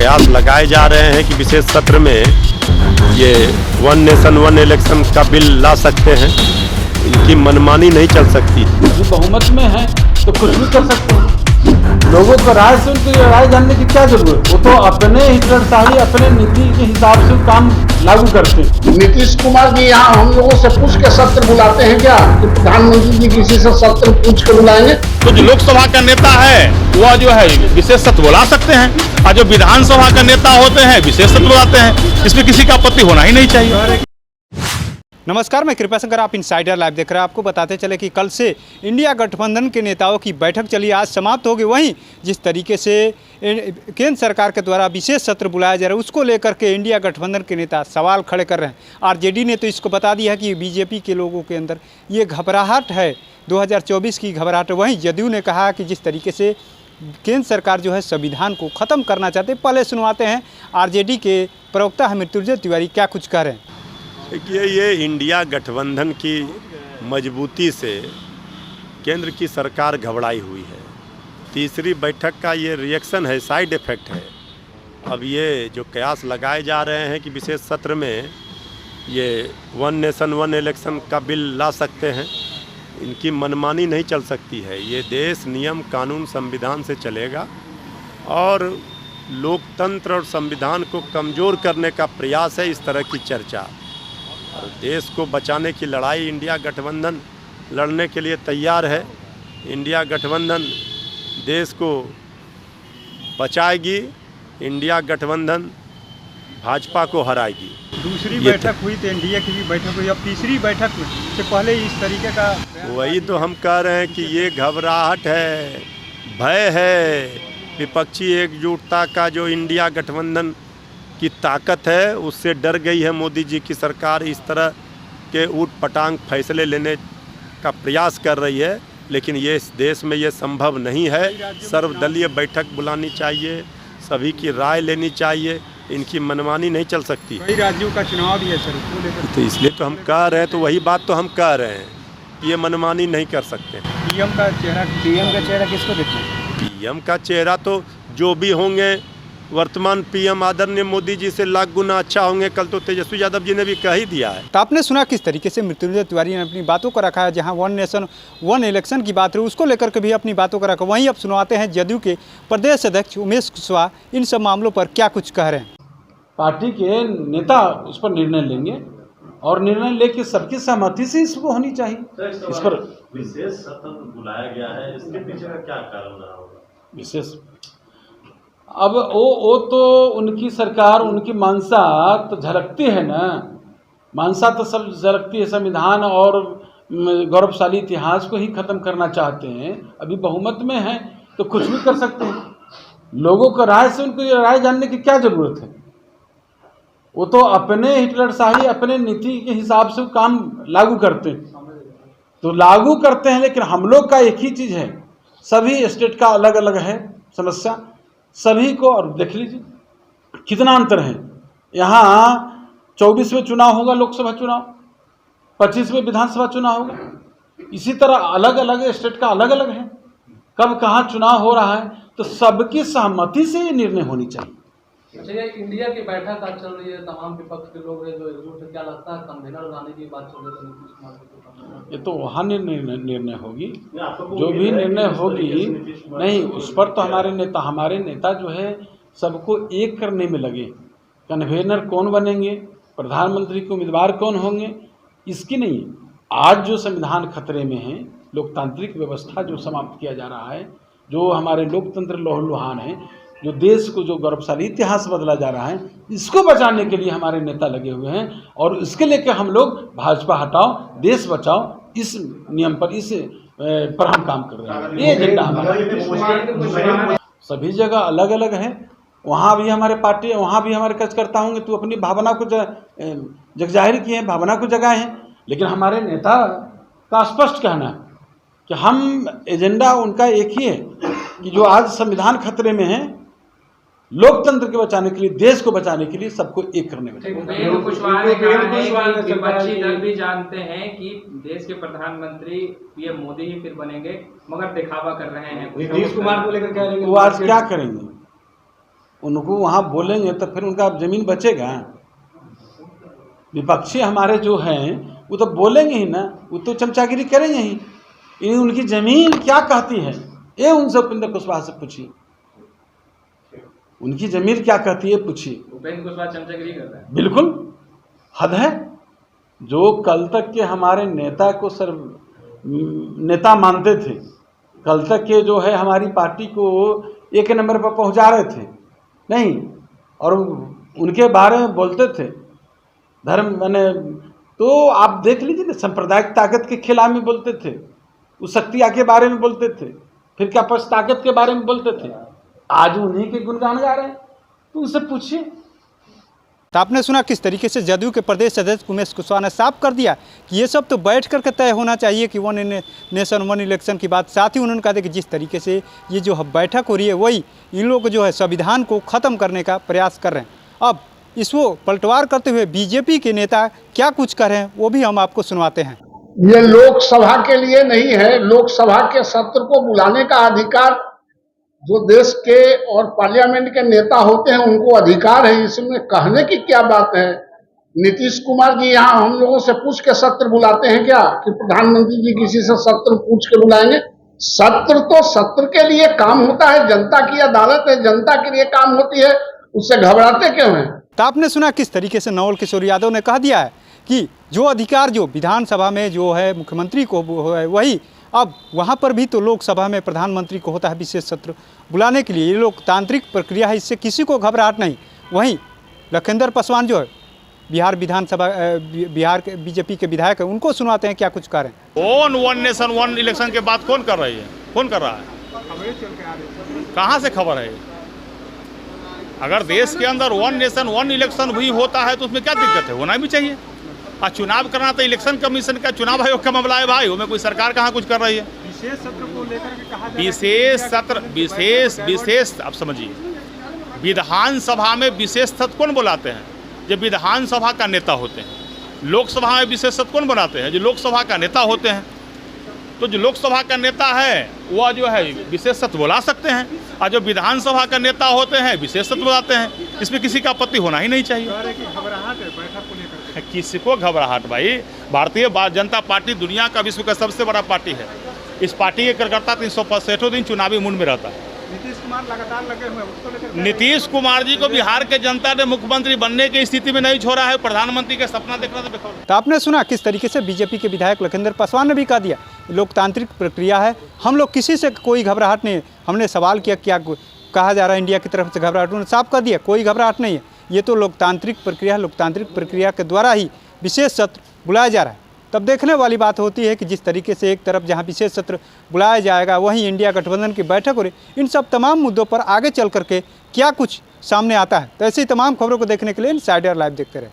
कयास लगाए जा रहे हैं कि विशेष सत्र में ये वन नेशन वन इलेक्शन का बिल ला सकते हैं, इनकी मनमानी नहीं चल सकती। जो बहुमत में है तो कुछ भी कर सकते हैं। लोगों को राय से उनकी राय जानने की क्या जरूरत? वो तो अपने हिटलरशाही अपने नीति के हिसाब से काम लागू करते हैं। नीतीश कुमार जी यहाँ हम लोगों से पूछ के सत्र बुलाते हैं क्या कि प्रधानमंत्री जी किसी से सत्र पूछ के बुलाएंगे? तो जो लोकसभा का नेता है वह जो है विशेष सत्र बुला सकते हैं, और जो विधानसभा का नेता होते हैं विशेष सत्र बुलाते हैं। इसमें किसी का आपत्ति होना ही नहीं चाहिए। नमस्कार, मैं कृपा शंकर, आप इनसाइडर लाइव देख रहे हैं। आपको बताते चले कि कल से इंडिया गठबंधन के नेताओं की बैठक चली, आज समाप्त होगी। वहीं जिस तरीके से केंद्र सरकार के द्वारा विशेष सत्र बुलाया जा रहा है, उसको लेकर के इंडिया गठबंधन के नेता सवाल खड़े कर रहे हैं। आरजेडी ने तो इसको बता दिया है कि बीजेपी के लोगों के अंदर ये घबराहट है, 2024 की घबराहट है। वहीं जदयू ने कहा कि जिस तरीके से केंद्र सरकार जो है संविधान को ख़त्म करना चाहते हैं। पहले सुनवाते हैं आरजेडी के प्रवक्ता हैं मृत्युंजय तिवारी, क्या कुछ कह रहे हैं। देखिए, ये इंडिया गठबंधन की मजबूती से केंद्र की सरकार घबराई हुई है। तीसरी बैठक का ये रिएक्शन है, साइड इफ़ेक्ट है। अब ये जो कयास लगाए जा रहे हैं कि विशेष सत्र में ये वन नेशन वन इलेक्शन का बिल ला सकते हैं, इनकी मनमानी नहीं चल सकती है। ये देश नियम कानून संविधान से चलेगा और लोकतंत्र और संविधान को कमज़ोर करने का प्रयास है इस तरह की चर्चा। और देश को बचाने की लड़ाई इंडिया गठबंधन लड़ने के लिए तैयार है। इंडिया गठबंधन देश को बचाएगी, इंडिया गठबंधन भाजपा को हराएगी। दूसरी बैठक हुई तो एनडीए की भी बैठक हुई, अब तीसरी बैठक से पहले इस तरीके का वही तो हम कह रहे हैं कि ये घबराहट है, भय है। विपक्षी एकजुटता का जो इंडिया गठबंधन की ताकत है उससे डर गई है मोदी जी की सरकार। इस तरह के ऊट पटांग फैसले लेने का प्रयास कर रही है, लेकिन ये इस देश में ये संभव नहीं है। सर्वदलीय बैठक बुलानी चाहिए, सभी की राय लेनी चाहिए, इनकी मनमानी नहीं चल सकती। कई राज्यों का चुनाव भी है सर, तो इसलिए तो हम कह रहे हैं, तो वही बात तो हम कह रहे हैं कि ये मनमानी नहीं कर सकते। पीएम का चेहरा किसको देखना है? पीएम का चेहरा तो जो भी होंगे, वर्तमान पीएम आदरणीय मोदी जी से लाख गुना अच्छा होंगे। कल तो तेजस्वी यादव जी ने भी कह ही दिया है। तो आपने सुना किस तरीके से मृत्युंजय तिवारी ने अपनी बातों को रखा है। जहां वन नेशन वन इलेक्शन की बात रही, उसको लेकर के भी अपनी बातों को रखा। वहीं अब सुनवाते हैं जदयू के प्रदेश अध्यक्ष उमेश कुशवाहा इन सब मामलों पर क्या कुछ कह रहे हैं। पार्टी के नेता उस पर निर्णय लेंगे और निर्णय लेके सबकी सहमति से इसको होनी चाहिए। इस पर विशेष सत्र बुलाया गया है, इसके पीछे का क्या कारण रहा होगा? विशेष अब वो तो उनकी सरकार, उनकी मानसा तो झलकती है ना। मानसा तो सब झलकती है, संविधान और गौरवशाली इतिहास को ही ख़त्म करना चाहते हैं। अभी बहुमत में है तो कुछ भी कर सकते हैं। लोगों को राय से उनकी राय जानने की क्या ज़रूरत है? वो तो अपने हिटलरशाही अपने नीति के हिसाब से काम लागू करते हैं, तो लागू करते हैं। लेकिन हम लोग का एक ही चीज़ है, सभी स्टेट का अलग अलग है समस्या सभी को। और देख लीजिए कितना अंतर है। यहाँ 24 में चुनाव होगा, लोकसभा चुनाव, 25 में विधानसभा चुनाव होगा। इसी तरह अलग अलग स्टेट का अलग अलग है, कब कहाँ चुनाव हो रहा है। तो सबकी सहमति से ये निर्णय होनी चाहिए। अच्छा, ये इंडिया की बैठक आज चल रही है, तमाम विपक्ष के लोग हैं जो एकजुट है, क्या लगता है संविधान लाने की बात चल रही है नीतीश कुमार की? ये तो वहाँ निर्णय होगी, जो भी निर्णय होगी। नहीं, उस पर तो हमारे नेता जो है सबको एक करने में लगे। कन्वेनर कौन बनेंगे, प्रधानमंत्री के उम्मीदवार कौन होंगे, इसकी नहीं। आज जो संविधान खतरे में है, लोकतांत्रिक व्यवस्था जो समाप्त किया जा रहा है, जो हमारे लोकतंत्र लहूलुहान है, जो देश को जो गौरवशाली इतिहास बदला जा रहा है, इसको बचाने के लिए हमारे नेता लगे हुए हैं। और इसके लेके हम लोग भाजपा हटाओ देश बचाओ इस नियम पर, इस पर हम काम कर रहे हैं। ये एजेंडा हमारा। सभी जगह अलग अलग है। वहाँ भी हमारे पार्टी, वहाँ भी हमारे कार्यकर्ता होंगे तो अपनी भावना को जगजाहिर किए हैं, भावना को जगाए हैं। लेकिन हमारे नेता का स्पष्ट कहना है कि हम एजेंडा उनका एक ही है कि जो आज संविधान खतरे में है, लोकतंत्र के बचाने के लिए, देश को बचाने के लिए सबको एक करने में। कुशवाहा ने कहा है कि विपक्षी दल भी जानते हैं कि देश के प्रधानमंत्री पीएम मोदी ही फिर बनेंगे, मगर दिखावा कर रहे हैं। नीतीश कुमार को लेकर क्या, वो आज क्या करेंगे? उनको वहाँ बोलेंगे तो फिर उनका ज़मीन बचेगा। विपक्षी हमारे जो हैं वो तो बोलेंगे ही ना, वो तो चमचागिरी करेंगे ही। इन उनकी ज़मीन क्या कहती है ये उनसे उपेंद्र कुशवाहा से पूछिए, उनकी ज़मीन क्या कहती है पूछिए। उपेंद्र कुशवाहा चमचागिरी कर रहा है, बिल्कुल हद है। जो कल तक के हमारे नेता को नेता मानते थे, कल तक के जो है हमारी पार्टी को एक नंबर पर पहुंचा रहे थे नहीं, और उनके बारे में बोलते थे धर्म मैंने, तो आप देख लीजिए ना, सांप्रदायिक ताकत के खिलाफ में बोलते थे, उस शक्तिया के बारे में बोलते थे, फिर क्या पक्ष ताकत के बारे में बोलते थे, आज उन्हीं के गुणगान गा रहे हैं। तो उनसे पूछिए। तो आपने सुना किस तरीके से जदयू के प्रदेश अध्यक्ष उमेश कुशवाहा ने साफ कर दिया कि ये सब तो बैठ करके तय होना चाहिए कि वन नेशन वन इलेक्शन की बात। साथ ही उन्होंने कहा कि जिस तरीके से ये जो बैठक हो रही है वही इन लोग जो है संविधान को ख़त्म करने का प्रयास कर रहे हैं। अब इसको पलटवार करते हुए बीजेपी के नेता क्या कुछ कर रहे हैं वो भी हम आपको सुनवाते हैं। ये लोकसभा के लिए नहीं है, लोकसभा के सत्र को बुलाने का अधिकार जो देश के और पार्लियामेंट के नेता होते हैं उनको अधिकार है, इसमें कहने की क्या बात है। नीतीश कुमार जी यहाँ हम लोगों से पूछ के सत्र बुलाते हैं क्या कि प्रधानमंत्री जी किसी से सत्र पूछ के बुलाएंगे? सत्र तो सत्र के लिए काम होता है, जनता की अदालत है, जनता के लिए काम होती है, उससे घबराते क्यों हैं? तो आपने सुना किस तरीके से नवल किशोर यादव ने कह दिया है कि जो अधिकार जो विधानसभा में जो है मुख्यमंत्री को है वही अब वहाँ पर भी तो लोकसभा में प्रधानमंत्री को होता है विशेष सत्र बुलाने के लिए। ये लोकतांत्रिक प्रक्रिया है, इससे किसी को घबराहट नहीं। वहीं लखिंदर पासवान जो है बिहार के बीजेपी के विधायक है, उनको सुनवाते हैं क्या कुछ कह रहे हैं। वन नेशन वन इलेक्शन की बात कौन कर रही है, कौन कर रहा है, कहाँ से खबर है? अगर देश के अंदर वन नेशन वन इलेक्शन भी होता है तो उसमें क्या दिक्कत है, होना भी चाहिए। और चुनाव करना तो इलेक्शन कमीशन का, चुनाव आयोग का मामला है भाई, उसमें कोई सरकार कहाँ कुछ कर रही है। विशेष सत्र को लेकर के कहा विशेष सत्र विशेष आप समझिए, विधानसभा में विशेष सत्र कौन बुलाते हैं? जो विधानसभा का नेता होते हैं। लोकसभा में विशेष सत्र कौन बनाते हैं? जो लोकसभा का नेता होते हैं। तो जो लोकसभा का नेता है वह जो है विशेष सत्र बुला सकते हैं, और जो विधानसभा का नेता होते हैं विशेष सत्र बुलाते हैं। इसमें किसी का आपत्ति होना ही नहीं चाहिए। किसको घबराहट भाई? भारतीय जनता पार्टी दुनिया का विश्व का सबसे बड़ा पार्टी है। इस पार्टी के कार्यकर्ता 365 दिन चुनावी मूड में रहता है। नीतीश कुमार लगातार लगे हुए हैं, उसको लेकर नीतीश कुमार जी को बिहार के जनता ने मुख्यमंत्री बनने की स्थिति में नहीं छोड़ा है, प्रधानमंत्री का सपना देखना तो। तो आपने सुना किस तरीके से बीजेपी के विधायक लखिंदर पासवान ने भी कह दिया लोकतांत्रिक प्रक्रिया है, हम लोग किसी से कोई घबराहट नहीं है। हमने सवाल किया क्या कहा जा रहा है इंडिया की तरफ से घबराहट, उन्होंने साफ कर दिया कोई घबराहट नहीं है, ये तो लोकतांत्रिक प्रक्रिया, लोकतांत्रिक प्रक्रिया के द्वारा ही विशेष सत्र बुलाया जा रहा है। तब देखने वाली बात होती है कि जिस तरीके से एक तरफ जहां विशेष सत्र बुलाया जाएगा वहीं इंडिया गठबंधन की बैठक हो रही, इन सब तमाम मुद्दों पर आगे चल करके क्या कुछ सामने आता है। तो ऐसी तमाम खबरों को देखने के लिए इनसाइडर लाइव देखते रहे।